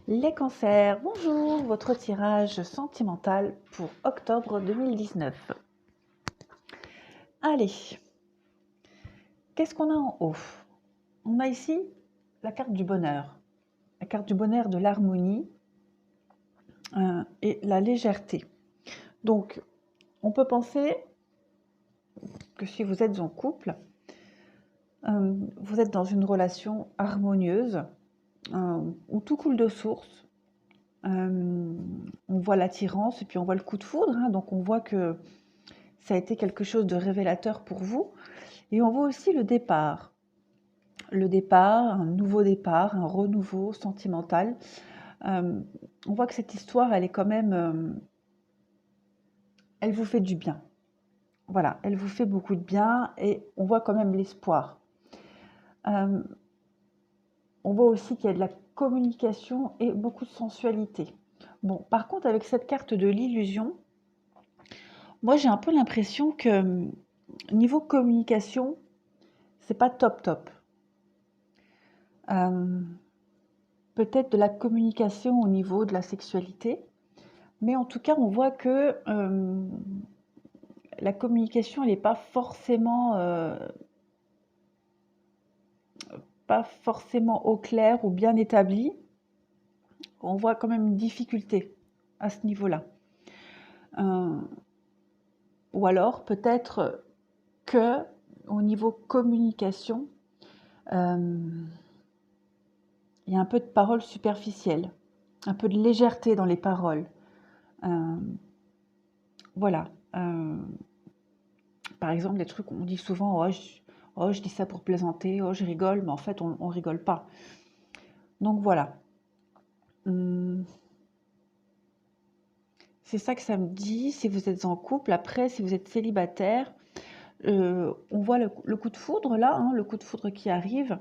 Les cancers, bonjour, votre tirage sentimental pour octobre 2019. Allez, qu'est-ce qu'on a en haut? On a ici la carte du bonheur, de l'harmonie et la légèreté. Donc, on peut penser que si vous êtes en couple, vous êtes dans une relation harmonieuse où tout coule de source. On voit l'attirance et puis on voit le coup de foudre, donc on voit que ça a été quelque chose de révélateur pour vous. Et on voit aussi le départ. Le départ, un nouveau départ, un renouveau sentimental. On voit que cette histoire, elle est quand même... elle vous fait du bien. Voilà, elle vous fait beaucoup de bien et on voit quand même l'espoir. On voit aussi qu'il y a de la communication et beaucoup de sensualité. Bon, par contre, avec cette carte de l'illusion, moi j'ai un peu l'impression que niveau communication, c'est pas top top. Peut-être de la communication au niveau de la sexualité, mais en tout cas, on voit que la communication, elle n'est pas forcément au clair ou bien établie. On voit quand même une difficulté à ce niveau-là. Ou alors, peut-être que au niveau communication, il y a un peu de paroles superficielles, un peu de légèreté dans les paroles. Voilà. Par exemple, des trucs qu'on dit souvent, oh, je dis ça pour plaisanter, oh, je rigole, mais en fait, on rigole pas. Donc voilà. C'est ça que ça me dit. Si vous êtes en couple, après, si vous êtes célibataire, on voit le coup de foudre là, le coup de foudre qui arrive.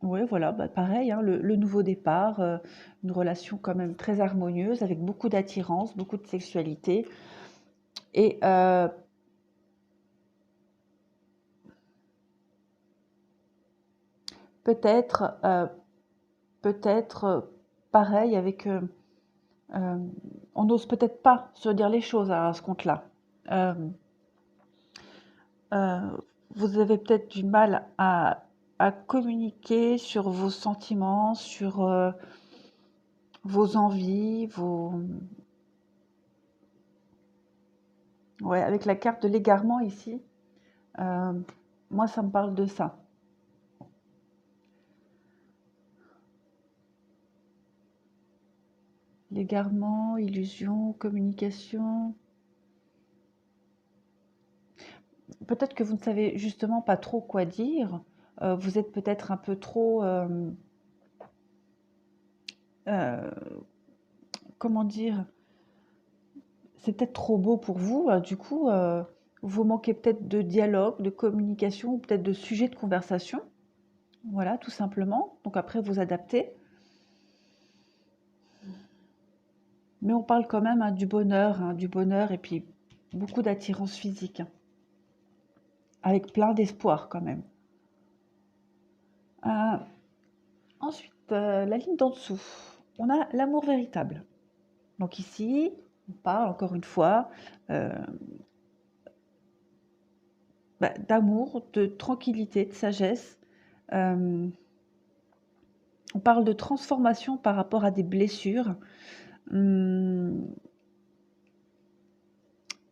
Oui, voilà, bah, pareil, le nouveau départ, une relation quand même très harmonieuse, avec beaucoup d'attirance, beaucoup de sexualité. Et peut-être, pareil, avec... on n'ose peut-être pas se dire les choses à ce compte-là. Euh, vous avez peut-être du mal à communiquer sur vos sentiments, sur vos envies, Ouais, avec la carte de l'égarement ici, moi ça me parle de ça. L'égarement, illusion, communication. Peut-être que vous ne savez justement pas trop quoi dire. Vous êtes peut-être un peu trop... comment dire? C'est peut-être trop beau pour vous. Du coup, vous manquez peut-être de dialogue, de communication ou peut-être de sujet de conversation. Voilà, tout simplement. Donc après, vous adaptez. Mais on parle quand même du bonheur et puis beaucoup d'attirance physique, avec plein d'espoir quand même. Euh, Ensuite, la ligne d'en dessous, on a l'amour véritable. Donc ici, on parle encore une fois d'amour, de tranquillité, de sagesse. On parle de transformation par rapport à des blessures. Il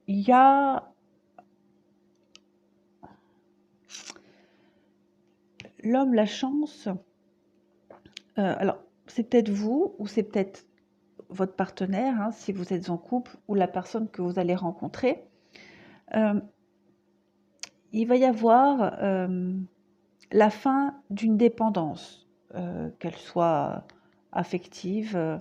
y a l'homme, la chance. Alors, c'est peut-être vous ou c'est peut-être votre partenaire, si vous êtes en couple, ou la personne que vous allez rencontrer. Il va y avoir la fin d'une dépendance, qu'elle soit affective.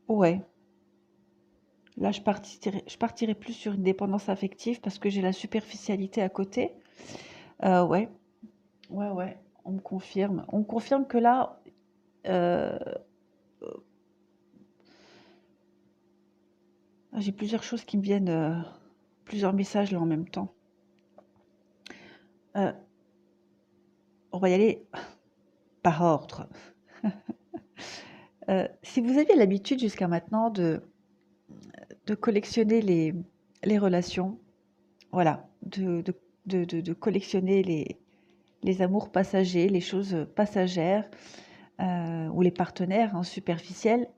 Ouais, là je partirais plus sur une dépendance affective parce que j'ai la superficialité à côté. Ouais, ouais, on me confirme. On me confirme que là, euh, j'ai plusieurs choses qui me viennent plusieurs messages là en même temps. On va y aller par ordre. Si vous aviez l'habitude jusqu'à maintenant de collectionner les relations, voilà, de collectionner les amours passagers, les choses passagères, ou les partenaires superficiels,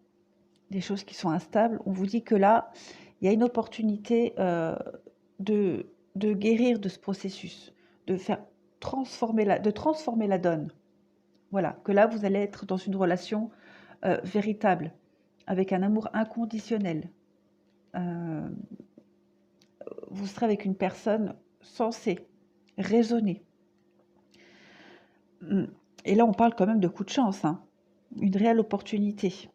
des choses qui sont instables, on vous dit que là, il y a une opportunité de guérir de ce processus, de transformer la donne. Voilà, que là, vous allez être dans une relation véritable, avec un amour inconditionnel. Vous serez avec une personne sensée, raisonnée. Et là, on parle quand même de coup de chance, hein, une réelle opportunité.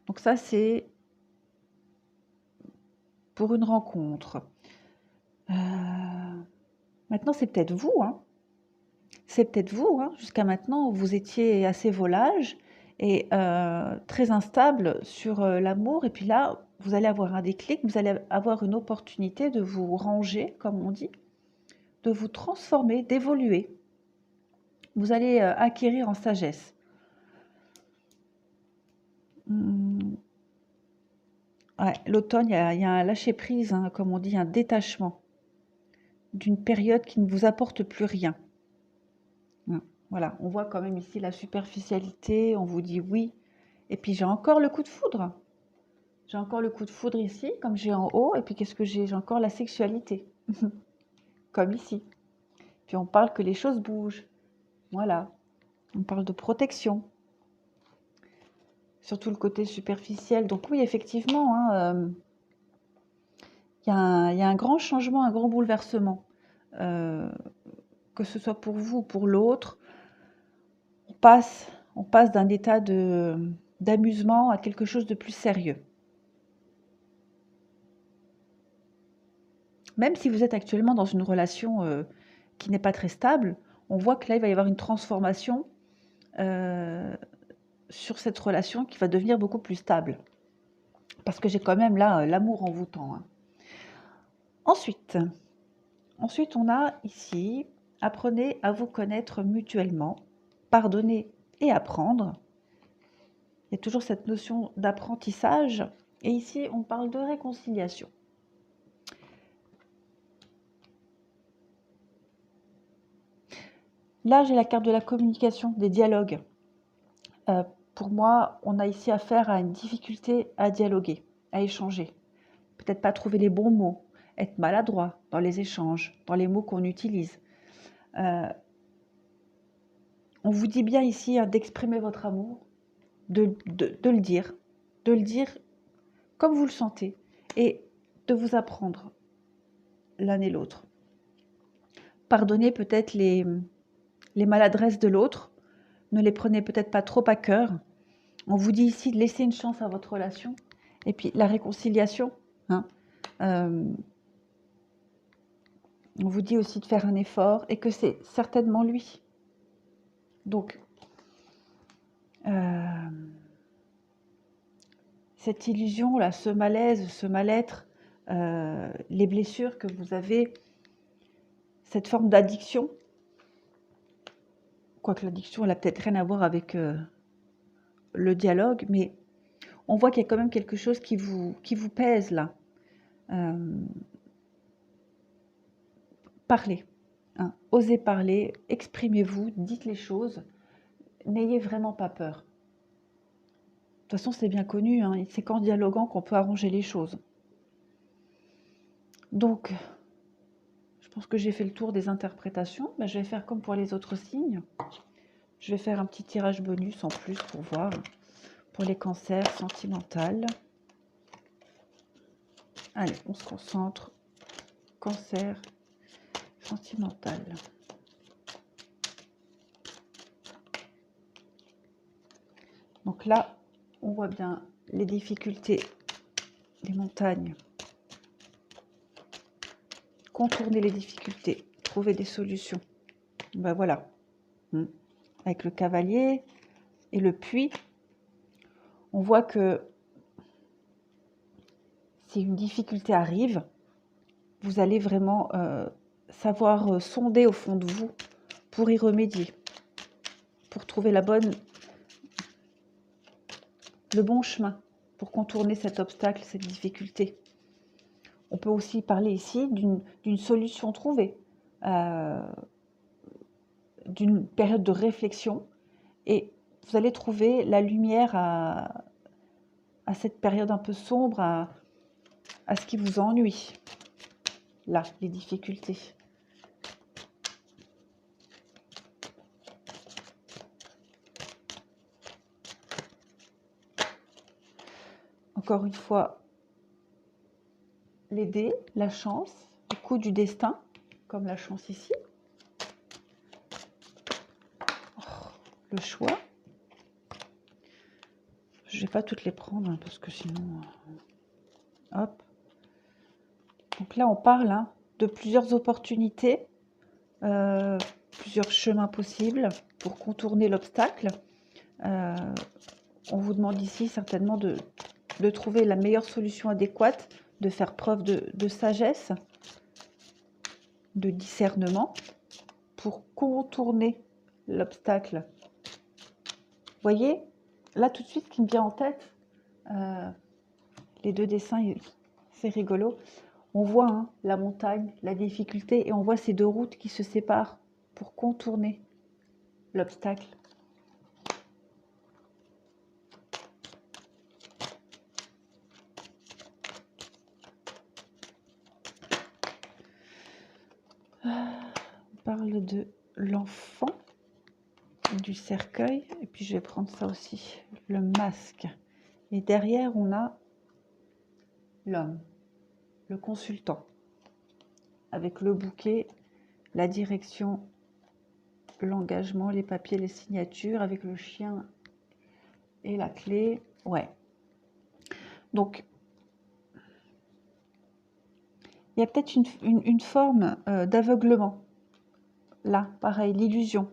Donc ça, c'est pour une rencontre. Maintenant, c'est peut-être vous, hein. C'est peut-être vous, hein. Jusqu'à maintenant, vous étiez assez volage et très instable sur l'amour. Et puis là, vous allez avoir un déclic, vous allez avoir une opportunité de vous ranger, comme on dit, de vous transformer, d'évoluer. Vous allez acquérir en sagesse. Ouais, l'automne, il y a un lâcher-prise, hein, comme on dit, un détachement d'une période qui ne vous apporte plus rien. Voilà, on voit quand même ici la superficialité, on vous dit oui. Et puis j'ai encore le coup de foudre. J'ai encore le coup de foudre ici, comme j'ai en haut. Et puis qu'est-ce que j'ai? J'ai encore la sexualité, comme ici. Puis on parle que les choses bougent. Voilà, on parle de protection. Surtout le côté superficiel. Donc oui, effectivement, hein, il y a un grand changement, un grand bouleversement. Que ce soit pour vous ou pour l'autre, on passe d'un état d'amusement à quelque chose de plus sérieux. Même si vous êtes actuellement dans une relation qui n'est pas très stable, on voit que là, il va y avoir une transformation sur cette relation qui va devenir beaucoup plus stable. Parce que j'ai quand même là l'amour envoûtant, hein. Ensuite, on a ici, apprenez à vous connaître mutuellement, pardonner et apprendre. Il y a toujours cette notion d'apprentissage. Et ici, on parle de réconciliation. Là, j'ai la carte de la communication, des dialogues. Pour moi, on a ici affaire à une difficulté à dialoguer, à échanger. Peut-être pas trouver les bons mots, être maladroit dans les échanges, dans les mots qu'on utilise. On vous dit bien ici hein, d'exprimer votre amour, de le dire comme vous le sentez et de vous apprendre l'un et l'autre. Pardonnez peut-être les maladresses de l'autre, ne les prenez peut-être pas trop à cœur. On vous dit ici de laisser une chance à votre relation. Et puis la réconciliation, hein, on vous dit aussi de faire un effort et que c'est certainement lui. Donc, cette illusion-là, ce malaise, ce mal-être, les blessures que vous avez, cette forme d'addiction, quoique l'addiction, elle a peut-être rien à voir avec le dialogue, mais on voit qu'il y a quand même quelque chose qui vous pèse là. Parlez, hein, osez parler, exprimez-vous, dites les choses, n'ayez vraiment pas peur. De toute façon, c'est bien connu, hein, c'est qu'en dialoguant qu'on peut arranger les choses. Donc, je pense que j'ai fait le tour des interprétations. Ben, je vais faire comme pour les autres signes. Je vais faire un petit tirage bonus en plus pour voir pour les cancers sentimentaux. Allez, on se concentre. Cancer sentimental. Donc là, on voit bien les difficultés, les montagnes. Contourner les difficultés, trouver des solutions. Ben voilà. Avec le cavalier et le puits, on voit que si une difficulté arrive, vous allez vraiment savoir sonder au fond de vous pour y remédier, pour trouver le bon chemin, pour contourner cet obstacle, cette difficulté. On peut aussi parler ici d'une solution trouvée, d'une période de réflexion, et vous allez trouver la lumière à cette période un peu sombre, à ce qui vous ennuie. Là, les difficultés. Encore une fois, les dés, la chance, le coup du destin, comme la chance ici. Le choix. Je ne vais pas toutes les prendre, hein, parce que sinon... hop. Donc là, on parle de plusieurs opportunités, plusieurs chemins possibles pour contourner l'obstacle. On vous demande ici certainement de trouver la meilleure solution adéquate, de faire preuve de sagesse, de discernement pour contourner l'obstacle. Vous voyez, là tout de suite, ce qui me vient en tête, les deux dessins, c'est rigolo. On voit la montagne, la difficulté, et on voit ces deux routes qui se séparent pour contourner l'obstacle. On parle de l'enfant, du cercueil, et puis je vais prendre ça aussi, le masque. Et derrière, on a l'homme, le consultant, avec le bouquet, la direction, l'engagement, les papiers, les signatures, avec le chien et la clé. Ouais. Donc, il y a peut-être une forme d'aveuglement. Là, pareil, l'illusion.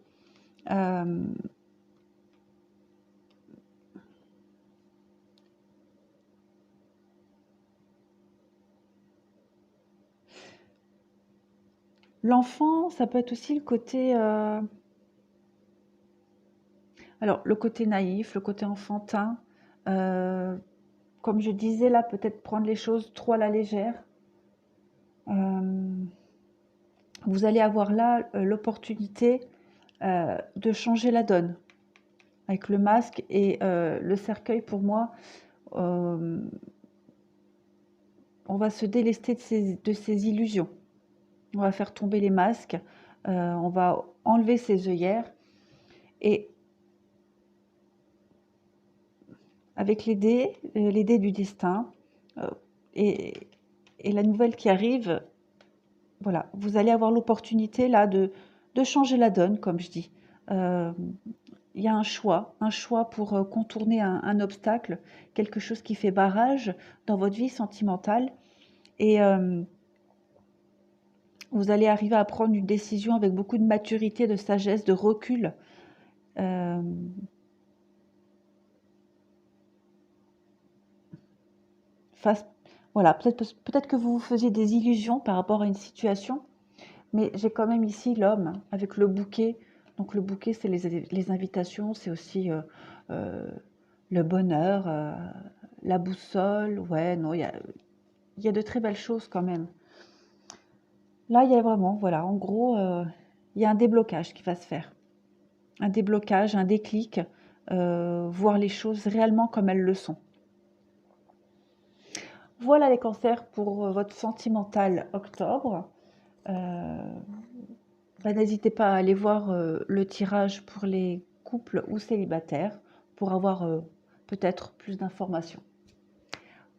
L'enfant, ça peut être aussi le côté... alors, le côté naïf, le côté enfantin. Comme je disais, là, peut-être prendre les choses trop à la légère. Vous allez avoir là l'opportunité de changer la donne. Avec le masque et le cercueil, pour moi, on va se délester de ces illusions. On va faire tomber les masques, on va enlever ses œillères, et avec les dés du destin et la nouvelle qui arrive, voilà, vous allez avoir l'opportunité là de changer la donne, comme je dis. Il y a un choix pour contourner un obstacle, quelque chose qui fait barrage dans votre vie sentimentale, et vous allez arriver à prendre une décision avec beaucoup de maturité, de sagesse, de recul. Voilà, peut-être que vous vous faisiez des illusions par rapport à une situation, mais j'ai quand même ici l'homme avec le bouquet. Donc le bouquet, c'est les invitations, c'est aussi le bonheur, la boussole. Ouais, non, il y a de très belles choses quand même. Là, il y a vraiment, voilà, en gros, il y a un déblocage qui va se faire. Un déblocage, un déclic, voir les choses réellement comme elles le sont. Voilà les cancers pour votre sentimental octobre. N'hésitez pas à aller voir le tirage pour les couples ou célibataires pour avoir peut-être plus d'informations.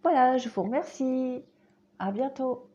Voilà, je vous remercie. À bientôt.